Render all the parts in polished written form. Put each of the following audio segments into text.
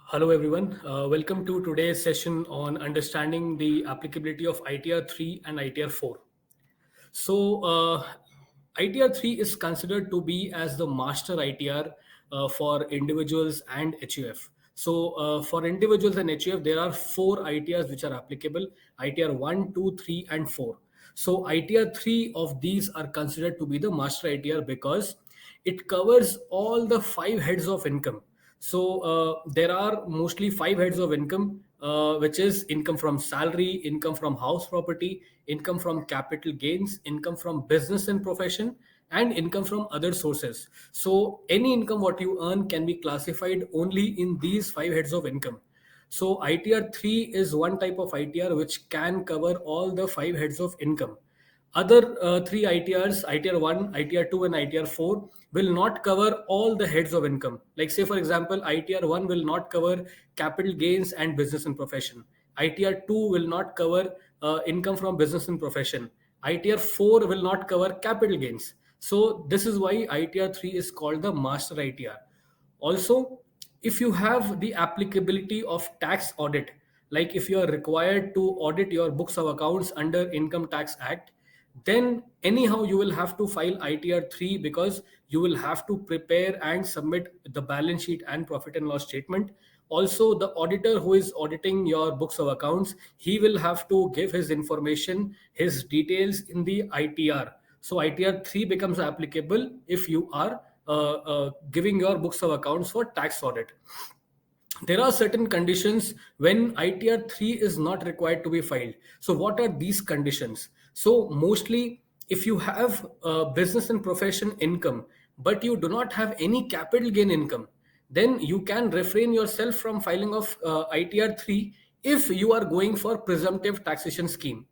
Hello, everyone. Welcome to today's session on understanding the applicability of ITR 3 and ITR 4. ITR 3 is considered to be as the master ITR for individuals and HUF. For individuals and HUF, there are four ITRs which are applicable: ITR 1, 2, 3, and 4. So, ITR 3 of these are considered to be the master ITR because it covers all the five heads of income. There are mostly five heads of income, which is income from salary, income from house property, income from capital gains, income from business and profession, and income from other sources. So any income what you earn can be classified only in these five heads of income. So ITR 3 is one type of ITR which can cover all the five heads of income. Other three ITRs, ITR 1, ITR 2, and ITR 4, will not cover all the heads of income. Like, say, for example, ITR 1 will not cover capital gains and business and profession. ITR 2 will not cover income from business and profession. ITR 4 will not cover capital gains. So, this is why ITR 3 is called the master ITR. Also, if you have the applicability of tax audit, like if you are required to audit your books of accounts under Income Tax Act, then anyhow you will have to file ITR 3 because you will have to prepare and submit the balance sheet and profit and loss statement. Also, the auditor who is auditing your books of accounts, he will have to give his information, his details in the ITR. So ITR 3 becomes applicable if you are giving your books of accounts for tax audit. There are certain conditions when ITR 3 is not required to be filed. So, what are these conditions? So, mostly if you have business and profession income, but you do not have any capital gain income, then you can refrain yourself from filing of ITR 3 if you are going for presumptive taxation scheme.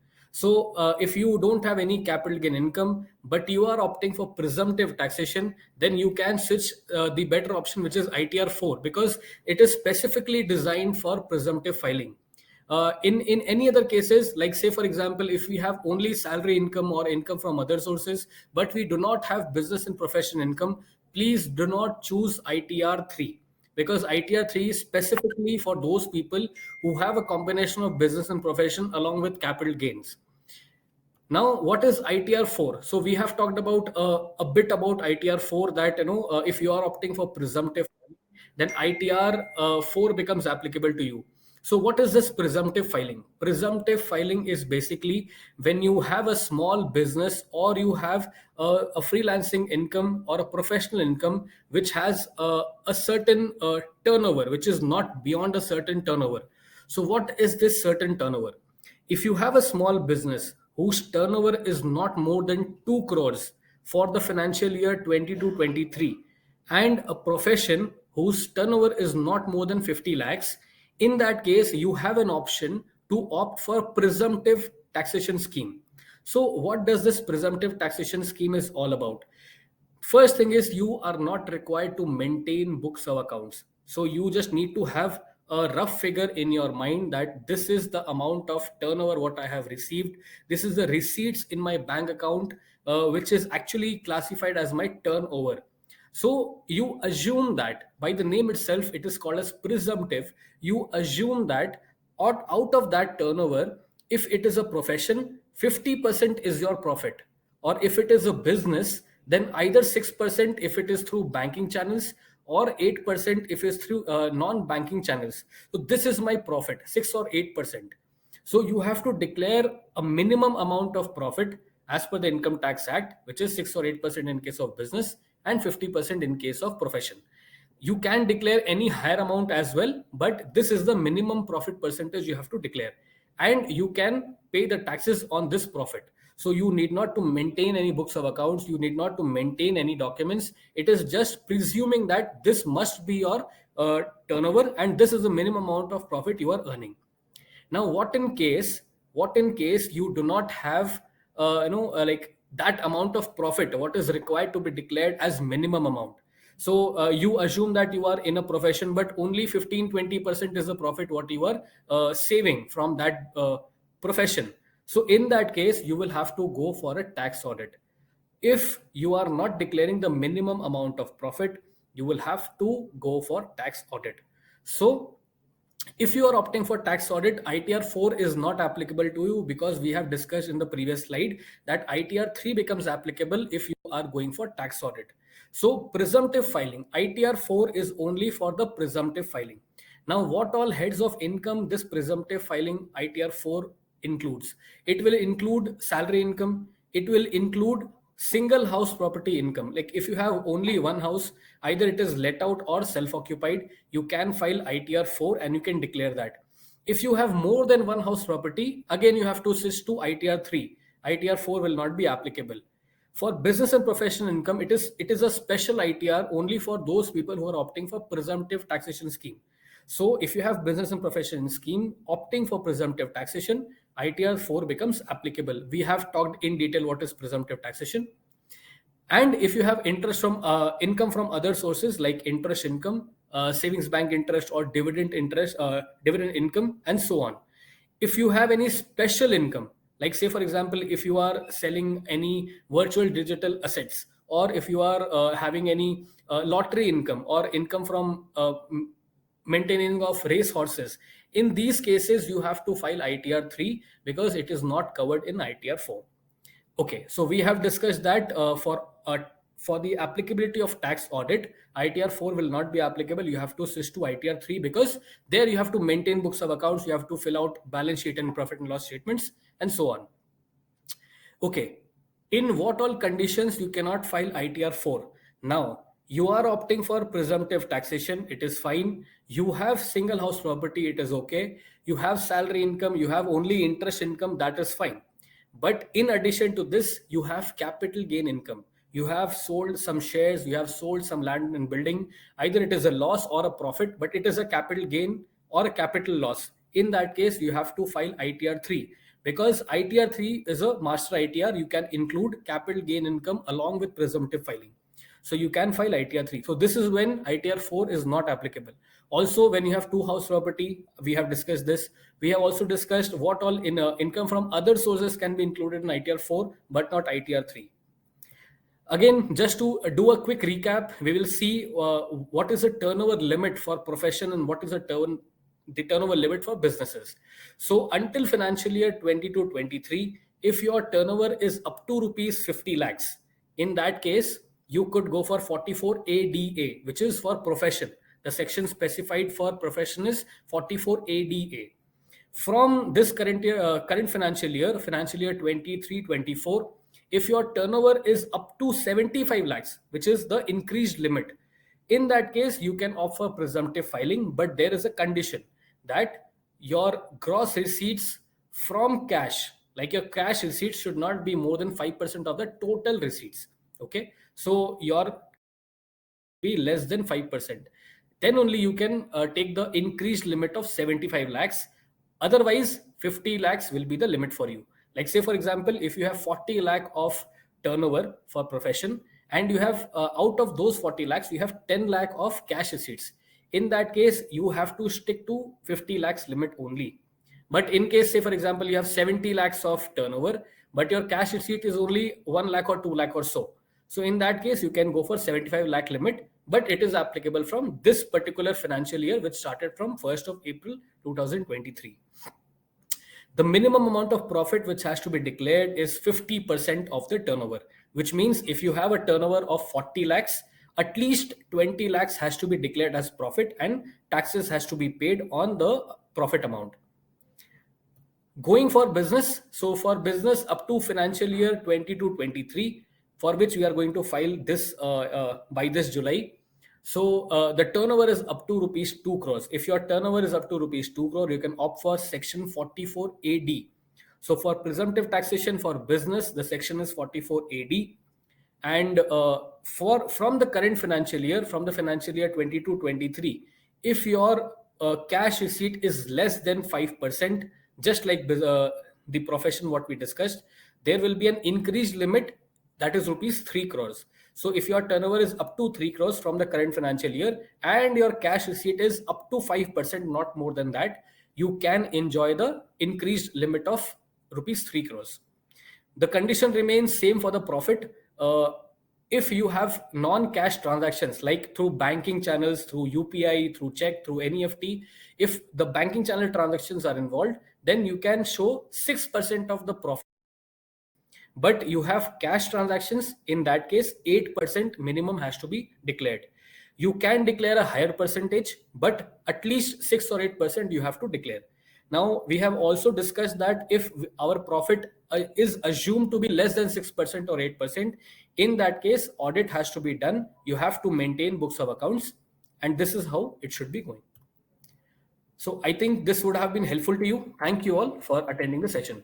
If you don't have any capital gain income, but you are opting for presumptive taxation, then you can switch the better option, which is ITR 4, because it is specifically designed for presumptive filing. In any other cases, like say for example, if we have only salary income or income from other sources, but we do not have business and profession income, please do not choose ITR 3, because ITR 3 is specifically for those people who have a combination of business and profession along with capital gains. Now, what is ITR 4? So we have talked about a bit about ITR 4, that if you are opting for presumptive, then ITR 4 becomes applicable to you. So what is this presumptive filing? Presumptive filing is basically when you have a small business or you have a freelancing income or a professional income which has a certain turnover, which is not beyond a certain turnover. So what is this certain turnover? If you have a small business whose turnover is not more than 2 crores for the financial year 22-23, and a profession whose turnover is not more than 50 lakhs, in that case you have an option to opt for presumptive taxation scheme. So what does this presumptive taxation scheme is all about? First thing is, you are not required to maintain books of accounts. So you just need to have a rough figure in your mind that this is the amount of turnover what I have received. This is the receipts in my bank account, which is actually classified as my turnover. So you assume that by the name itself, it is called as presumptive. You assume that out of that turnover, if it is a profession, 50% is your profit, or if it is a business, then either 6% if it is through banking channels, or 8% if it's through non-banking channels. So this is my profit, 6 or 8%. So you have to declare a minimum amount of profit as per the Income Tax Act, which is 6 or 8% in case of business and 50% in case of profession. You can declare any higher amount as well, but this is the minimum profit percentage you have to declare, and you can pay the taxes on this profit. So you need not to maintain any books of accounts, you need not to maintain any documents. It is just presuming that this must be your turnover, and this is the minimum amount of profit you are earning. Now, what in case you do not have like that amount of profit what is required to be declared as minimum amount? So you assume that you are in a profession, but only 15-20% is the profit what you are saving from that profession. So in that case, you will have to go for a tax audit. If you are not declaring the minimum amount of profit, you will have to go for tax audit. So If you are opting for tax audit, ITR 4 is not applicable to you, because we have discussed in the previous slide that ITR 3 becomes applicable if you are going for tax audit. So presumptive filing, ITR 4 is only for the presumptive filing. Now, what all heads of income this presumptive filing ITR 4 includes? It will include salary income, it will include single house property income. Like if you have only one house, either it is let out or self occupied, you can file ITR 4 and you can declare that. If you have more than one house property, again you have to switch to ITR 3. ITR 4 will not be applicable. For business and professional income, it is a special ITR only for those people who are opting for presumptive taxation scheme. So if you have business and profession scheme opting for presumptive taxation, ITR 4 becomes applicable. We have talked in detail what is presumptive taxation. And if you have interest from income from other sources like interest income, savings bank interest, or dividend interest, dividend income, and so on. If you have any special income, like say for example, if you are selling any virtual digital assets, or if you are having any lottery income or income from maintaining of race horses, in these cases you have to file ITR 3 because it is not covered in ITR 4. Okay, so we have discussed that for the applicability of tax audit, ITR 4 will not be applicable. You have to switch to ITR 3 because there you have to maintain books of accounts, you have to fill out balance sheet and profit and loss statements, and so on. Okay, in what all conditions you cannot file ITR 4? Now, you are opting for presumptive taxation, it is fine. You have single house property, it is okay. You have salary income, you have only interest income, that is fine. But in addition to this, you have capital gain income. You have sold some shares, you have sold some land and building. Either it is a loss or a profit, but it is a capital gain or a capital loss. In that case, you have to file ITR 3 because ITR 3 is a master ITR. You can include capital gain income along with presumptive filing. So you can file ITR 3. So this is when ITR 4 is not applicable. Also, when you have two house property, we have discussed this. We have also discussed what all income from other sources can be included in ITR 4, but not ITR 3. Again, just to do a quick recap, we will see what is the turnover limit for profession and what is the turnover limit for businesses. So until financial year 22-23, if your turnover is up to rupees 50 lakhs, in that case, you could go for 44 ADA, which is for profession. The section specified for profession is 44 ADA. From this current financial year 23-24, if your turnover is up to 75 lakhs, which is the increased limit, in that case you can offer presumptive filing, but there is a condition that your gross receipts from cash, like your cash receipts, should not be more than 5% of the total receipts. Okay, so your be less than 5%, then only you can take the increased limit of 75 lakhs. Otherwise 50 lakhs will be the limit for you. Like say for example, if you have 40 lakh of turnover for profession, and you have out of those 40 lakhs you have 10 lakh of cash receipts, in that case you have to stick to 50 lakhs limit only. But in case, say for example, you have 70 lakhs of turnover, but your cash receipt is only 1 lakh or 2 lakh or so, so in that case you can go for 75 lakh limit, but it is applicable from this particular financial year, which started from 1st of April 2023. The minimum amount of profit which has to be declared is 50% of the turnover, which means if you have a turnover of 40 lakhs, at least 20 lakhs has to be declared as profit and taxes has to be paid on the profit amount. Going for business, so for business up to financial year 22-23, for which we are going to file this by this July. So the turnover is up to rupees 2 crores. If your turnover is up to rupees 2 crore, you can opt for section 44 AD. So for presumptive taxation for business, the section is 44 AD. And from the current financial year, from the financial year 22-23, if your cash receipt is less than 5%, just like the profession what we discussed, there will be an increased limit, that is rupees 3 crores. So if your turnover is up to 3 crores from the current financial year and your cash receipt is up to 5%, not more than that, you can enjoy the increased limit of rupees 3 crores. The condition remains same for the profit. If you have non-cash transactions like through banking channels, through UPI, through check, through NEFT, if the banking channel transactions are involved, then you can show 6% of the profit. But you have cash transactions, in that case 8% minimum has to be declared. You can declare a higher percentage, but at least 6 or 8% you have to declare. Now we have also discussed that if our profit is assumed to be less than 6% or 8%, in that case audit has to be done. You have to maintain books of accounts, and this is how it should be going. So I think this would have been helpful to you. Thank you all for attending the session.